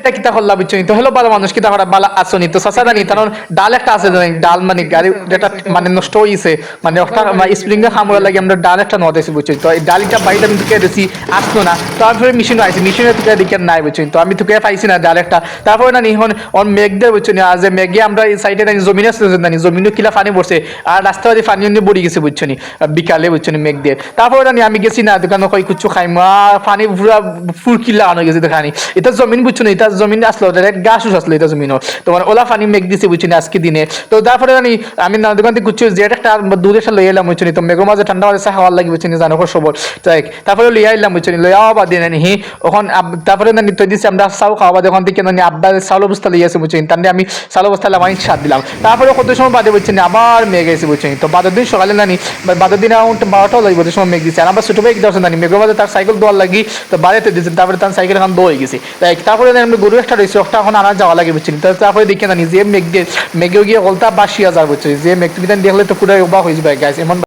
এটা কিতা হল্লা বুঝছো তো হলো ভালো মানুষ কিতা করা বালা আসনি তো চাচা জানি কারণ ডাল একটা আছে জানি ডাল মানে গাড়ি যেটা মানে নষ্ট হয়েছে মানে ওটা স্প্রিং এ খামড়া লাগে আমরা ডাল একটা নদেছি বুঝছো তো এই ডালিটা বাইরে আমি তোকে দিছি আসলো না তারপরে মেশিন আইছে মেশিনে তোকে দিকে নাই বুঝছো তো আমি তোকে পাইছি না ডাল একটা তারপরে না নিহন অন মেঘ দে বুঝছো না আজ মেঘে আমরা এই সাইডে না জমিন আছে জানি জমিনে কিলা পানি পড়ছে আর রাস্তা দিয়ে পানি নিয়ে পড়ে গেছে বুঝছো নি বিকালে বুঝছো নি মেঘ দিয়ে তারপরে না আমি গেছি না দোকানে কই কুচু খাইমা পানি পুরা ফুরকি লাগানো গেছে দেখানি এটা জমিন বুঝছো না এটা জমিন আসলো ডাইরেক্ট গাছ আসলো এটা জমিনও তোমার ওলা পানি মেঘ দিছে বুঝছো না আজকে দিনে তো তারপরে জানি আমি না দোকান থেকে কুচু যে একটা দূরে এসে লই এলাম বুঝছো নি তো মেঘের মাঝে ঠান্ডা মাঝে হাওয়া লাগি বুঝছো নি জানো সবর তাই তারপরে লই আইলাম বুঝছো নি লই আবার দিন নি ওখান তারপরে না নিতে দিছি আমরা চাউ খাওয়া বাদে ওখান থেকে না আব্বা চাউল অবস্থা লই আছে বুঝছো নি তান্ডে আমি চাউল অবস্থা লাগাই সাত দিলাম তারপরে কত সময় বাদে বুঝছো নি আবার মেঘ এসে বুঝছো নি তো বাদের দিন সকালে নানি বাদের দিন এখন 12টা লাগবে সময় মেঘ দিছে আর আমার ছোট ভাই দর্শন জানি মেঘের মাঝে তার সাইকেল দোয়ার লাগি তো বাড়িতে দিয়েছেন তারপরে তার সাইকেল এখন দৌড়ে গেছে তাই তারপরে আমি গরু একটা রয়েছে ওটা এখন আনা যাওয়া লাগে বুঝছি তারপরে দেখে জানি যে মেঘ দিয়ে মেঘে গিয়ে গলতা 82,000 বুঝছি যে মেঘ তুমি দেখলে তো পুরো অবাক হয়ে যাবে গাছ এমন